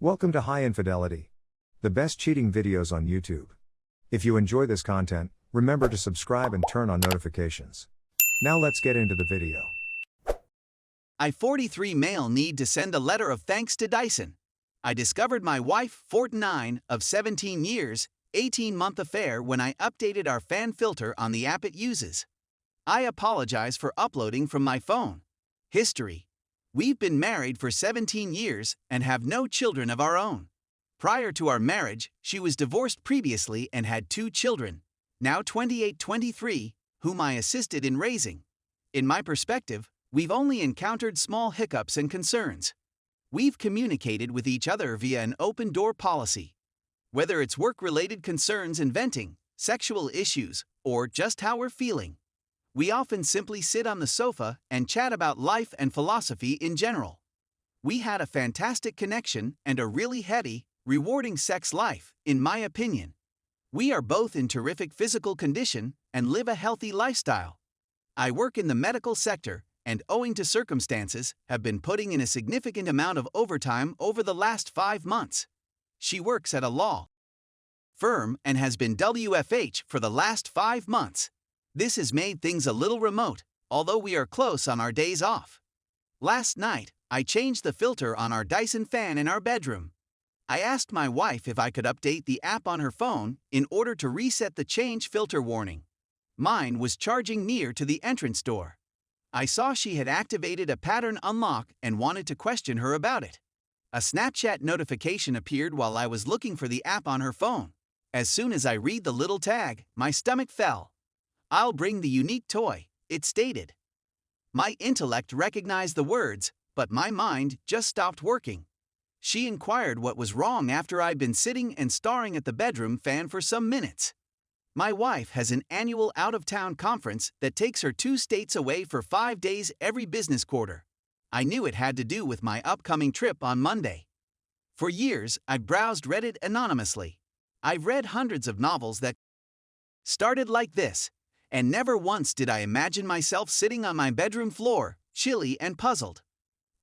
Welcome to High Infidelity, the best cheating videos on YouTube. If you enjoy this content, remember to subscribe and turn on notifications. Now let's get into the video. I 43 male need to send a letter of thanks to Dyson. I discovered my wife 49 of 17 years, 18-month affair when I updated our fan filter on the app it uses. I apologize for uploading from my phone. History. We've been married for 17 years and have no children of our own. Prior to our marriage, she was divorced previously and had 2 children, now 28-23, whom I assisted in raising. In my perspective, we've only encountered small hiccups and concerns. We've communicated with each other via an open door policy. Whether it's work-related concerns and venting, sexual issues, or just how we're feeling. We often simply sit on the sofa and chat about life and philosophy in general. We had a fantastic connection and a really heady, rewarding sex life, in my opinion. We are both in terrific physical condition and live a healthy lifestyle. I work in the medical sector and, owing to circumstances, have been putting in a significant amount of overtime over the last 5 months. She works at a law firm and has been WFH for the last 5 months. This has made things a little remote, although we are close on our days off. Last night, I changed the filter on our Dyson fan in our bedroom. I asked my wife if I could update the app on her phone in order to reset the change filter warning. Mine was charging near to the entrance door. I saw she had activated a pattern unlock and wanted to question her about it. A Snapchat notification appeared while I was looking for the app on her phone. As soon as I read the little tag, my stomach fell. "I'll bring the unique toy," it stated. My intellect recognized the words, but my mind just stopped working. She inquired what was wrong after I'd been sitting and staring at the bedroom fan for some minutes. My wife has an annual out-of-town conference that takes her 2 states away for 5 days every business quarter. I knew it had to do with my upcoming trip on Monday. For years, I've browsed Reddit anonymously. I've read hundreds of novels that started like this, and never once did I imagine myself sitting on my bedroom floor, chilly and puzzled.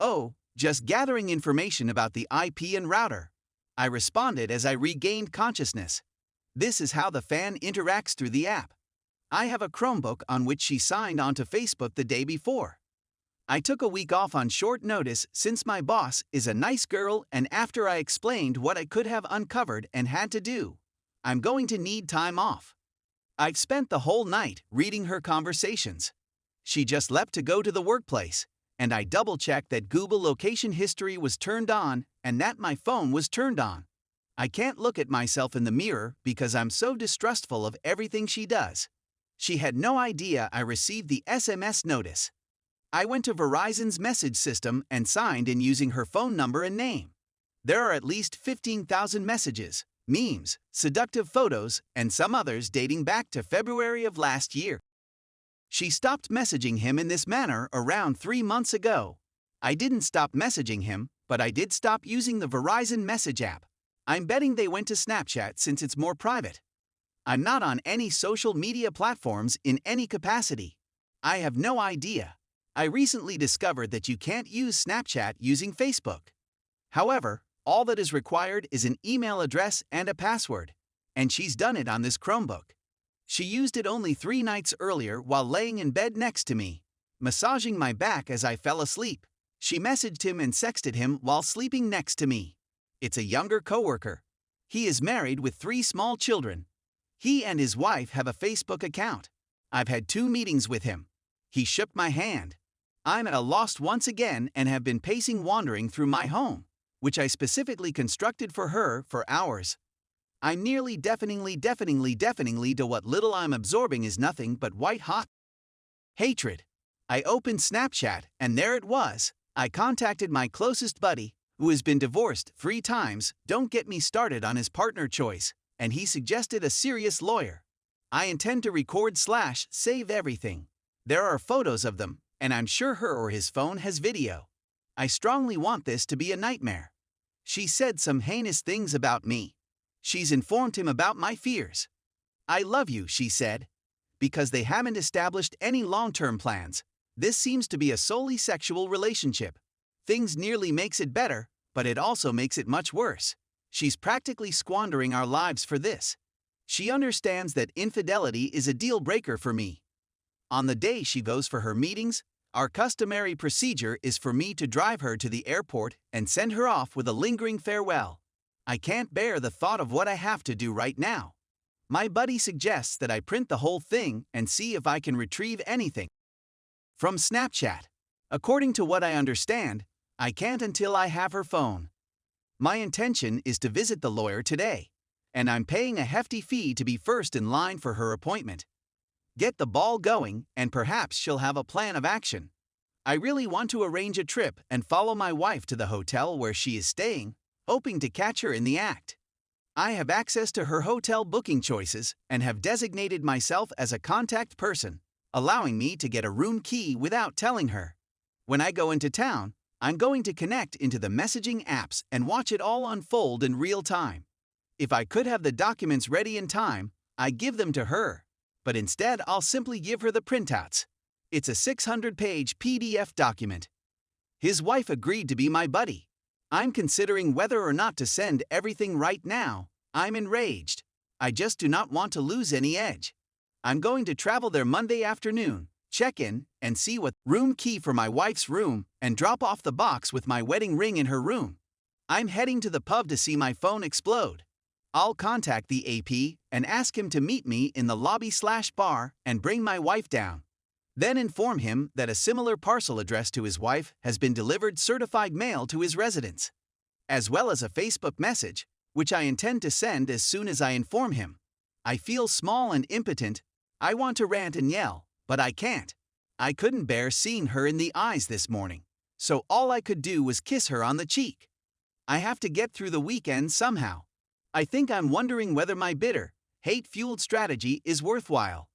Oh, just gathering information about the IP and router. I responded as I regained consciousness. This is how the fan interacts through the app. I have a Chromebook on which she signed onto Facebook the day before. I took a week off on short notice since my boss is a nice girl, and after I explained what I could have uncovered and had to do, I'm going to need time off. I've spent the whole night reading her conversations. She just left to go to the workplace, and I double-checked that Google location history was turned on and that my phone was turned on. I can't look at myself in the mirror because I'm so distrustful of everything she does. She had no idea I received the SMS notice. I went to Verizon's message system and signed in using her phone number and name. There are at least 15,000 messages, memes, seductive photos, and some others dating back to February of last year. She stopped messaging him in this manner around 3 months ago. I didn't stop messaging him, but I did stop using the Verizon message app. I'm betting they went to Snapchat since it's more private. I'm not on any social media platforms in any capacity. I have no idea. I recently discovered that you can't use Snapchat using Facebook. However, all that is required is an email address and a password, and she's done it on this Chromebook. She used it only 3 nights earlier while laying in bed next to me, massaging my back as I fell asleep. She messaged him and sexted him while sleeping next to me. It's a younger coworker. He is married with 3 small children. He and his wife have a Facebook account. I've had 2 meetings with him. He shook my hand. I'm at a loss once again and have been pacing wandering through my home, which I specifically constructed for her for hours. I'm nearly deafeningly to what little I'm absorbing is nothing but white-hot hatred. I opened Snapchat and there it was. I contacted my closest buddy, who has been divorced 3 times, don't get me started on his partner choice, and he suggested a serious lawyer. I intend to record/save everything. There are photos of them, and I'm sure her or his phone has video. I strongly want this to be a nightmare. She said some heinous things about me. She's informed him about my fears. "I love you," she said. Because they haven't established any long-term plans, this seems to be a solely sexual relationship. Things nearly makes it better, But it also makes it much worse. She's practically squandering our lives for this. She understands that infidelity is a deal breaker for me. On the day she goes for her meetings, our customary procedure is for me to drive her to the airport and send her off with a lingering farewell. I can't bear the thought of what I have to do right now. My buddy suggests that I print the whole thing and see if I can retrieve anything from Snapchat. According to what I understand, I can't until I have her phone. My intention is to visit the lawyer today, and I'm paying a hefty fee to be first in line for her appointment. Get the ball going, and perhaps she'll have a plan of action. I really want to arrange a trip and follow my wife to the hotel where she is staying, hoping to catch her in the act. I have access to her hotel booking choices and have designated myself as a contact person, allowing me to get a room key without telling her. When I go into town, I'm going to connect into the messaging apps and watch it all unfold in real time. If I could have the documents ready in time, I'd give them to her, but instead I'll simply give her the printouts. It's a 600-page PDF document. His wife agreed to be my buddy. I'm considering whether or not to send everything right now. I'm enraged. I just do not want to lose any edge. I'm going to travel there Monday afternoon, check in, and see what room key for my wife's room, and drop off the box with my wedding ring in her room. I'm heading to the pub to see my phone explode. I'll contact the AP and ask him to meet me in the lobby/bar and bring my wife down. Then inform him that a similar parcel address to his wife has been delivered certified mail to his residence, as well as a Facebook message, which I intend to send as soon as I inform him. I feel small and impotent. I want to rant and yell, but I can't. I couldn't bear seeing her in the eyes this morning, so all I could do was kiss her on the cheek. I have to get through the weekend somehow. I think I'm wondering whether my bitter, hate-fueled strategy is worthwhile.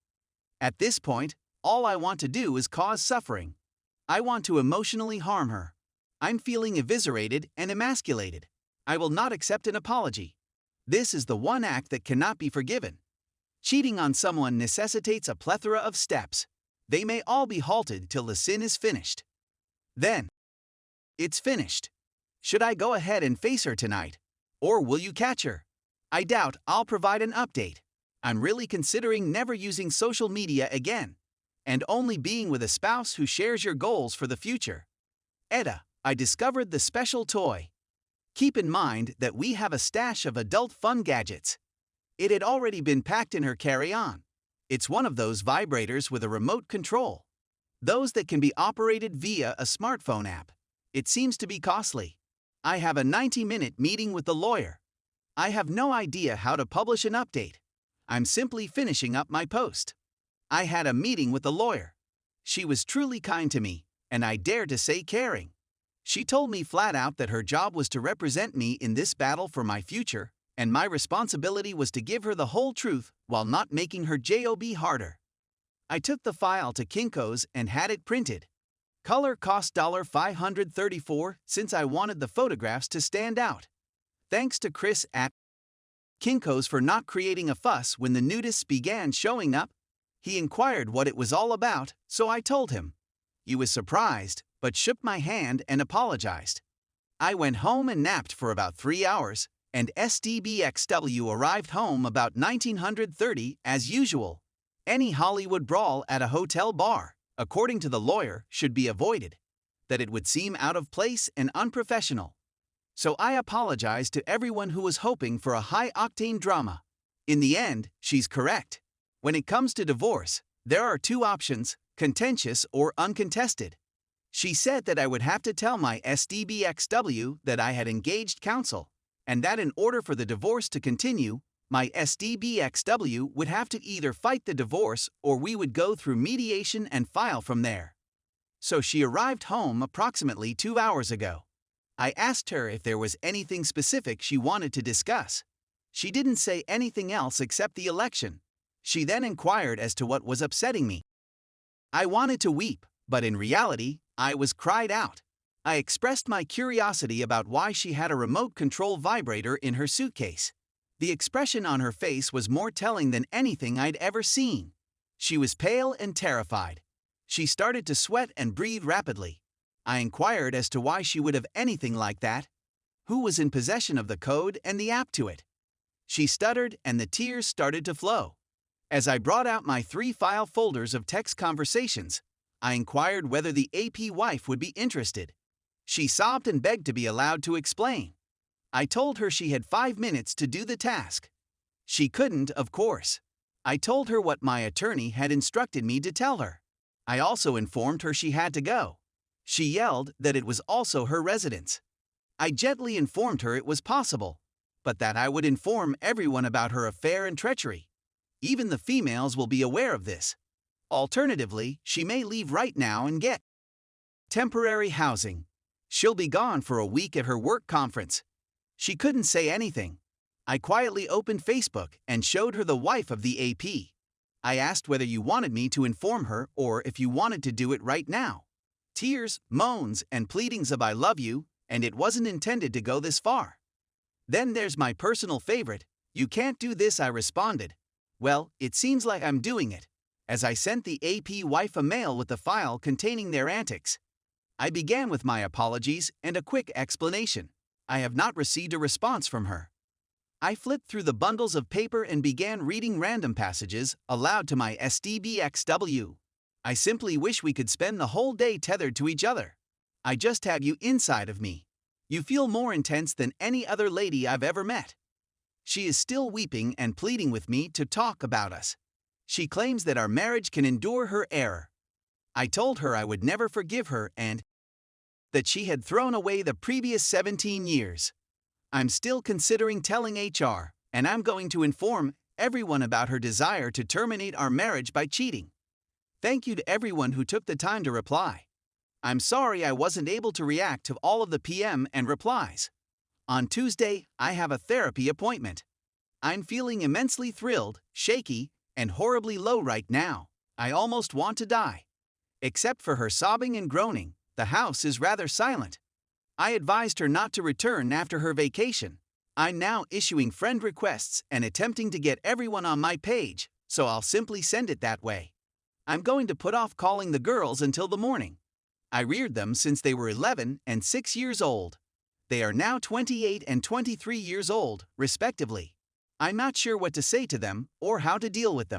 At this point, all I want to do is cause suffering. I want to emotionally harm her. I'm feeling eviscerated and emasculated. I will not accept an apology. This is the one act that cannot be forgiven. Cheating on someone necessitates a plethora of steps. They may all be halted till the sin is finished. Then, it's finished. Should I go ahead and face her tonight? Or will you catch her? I doubt I'll provide an update. I'm really considering never using social media again, and only being with a spouse who shares your goals for the future. AITA, I discovered the special toy. Keep in mind that we have a stash of adult fun gadgets. It had already been packed in her carry-on. It's one of those vibrators with a remote control. Those that can be operated via a smartphone app. It seems to be costly. I have a 90-minute meeting with the lawyer. I have no idea how to publish an update. I'm simply finishing up my post. I had a meeting with the lawyer. She was truly kind to me, and I dare to say caring. She told me flat out that her job was to represent me in this battle for my future, and my responsibility was to give her the whole truth while not making her job harder. I took the file to Kinko's and had it printed. Color cost $534 since I wanted the photographs to stand out. Thanks to Chris at Kinko's for not creating a fuss when the nudists began showing up. He inquired what it was all about, so I told him. He was surprised, but shook my hand and apologized. I went home and napped for about 3 hours, and SDBXW arrived home about 1930 as usual. Any Hollywood brawl at a hotel bar, according to the lawyer, should be avoided, that it would seem out of place and unprofessional. So I apologized to everyone who was hoping for a high-octane drama. In the end, she's correct. When it comes to divorce, there are two options, contentious or uncontested. She said that I would have to tell my SDBXW that I had engaged counsel, and that in order for the divorce to continue, my SDBXW would have to either fight the divorce or we would go through mediation and file from there. So she arrived home approximately 2 hours ago. I asked her if there was anything specific she wanted to discuss. She didn't say anything else except the election. She then inquired as to what was upsetting me. I wanted to weep, but in reality, I was cried out. I expressed my curiosity about why she had a remote control vibrator in her suitcase. The expression on her face was more telling than anything I'd ever seen. She was pale and terrified. She started to sweat and breathe rapidly. I inquired as to why she would have anything like that. who was in possession of the code and the app to it. She stuttered and the tears started to flow. As I brought out my 3 file folders of text conversations, I inquired whether the AP wife would be interested. She sobbed and begged to be allowed to explain. I told her she had 5 minutes to do the task. She couldn't, of course. I told her what my attorney had instructed me to tell her. I also informed her she had to go. She yelled that it was also her residence. I gently informed her it was possible, but that I would inform everyone about her affair and treachery. Even the females will be aware of this. Alternatively, she may leave right now and get temporary housing. She'll be gone for a week at her work conference. She couldn't say anything. I quietly opened Facebook and showed her the wife of the AP. I asked whether you wanted me to inform her or if you wanted to do it right now. Tears, moans, and pleadings of I love you, and it wasn't intended to go this far. Then there's my personal favorite, you can't do this, I responded. Well, it seems like I'm doing it, as I sent the AP wife a mail with the file containing their antics. I began with my apologies and a quick explanation. I have not received a response from her. I flipped through the bundles of paper and began reading random passages aloud to my SDBXW. I simply wish we could spend the whole day tethered to each other. I just have you inside of me. You feel more intense than any other lady I've ever met. She is still weeping and pleading with me to talk about us. She claims that our marriage can endure her error. I told her I would never forgive her and that she had thrown away the previous 17 years. I'm still considering telling HR, and I'm going to inform everyone about her desire to terminate our marriage by cheating. Thank you to everyone who took the time to reply. I'm sorry I wasn't able to react to all of the PM and replies. On Tuesday, I have a therapy appointment. I'm feeling immensely thrilled, shaky, and horribly low right now. I almost want to die. Except for her sobbing and groaning, the house is rather silent. I advised her not to return after her vacation. I'm now issuing friend requests and attempting to get everyone on my page, so I'll simply send it that way. I'm going to put off calling the girls until the morning. I reared them since they were 11 and 6 years old. They are now 28 and 23 years old, respectively. I'm not sure what to say to them or how to deal with them.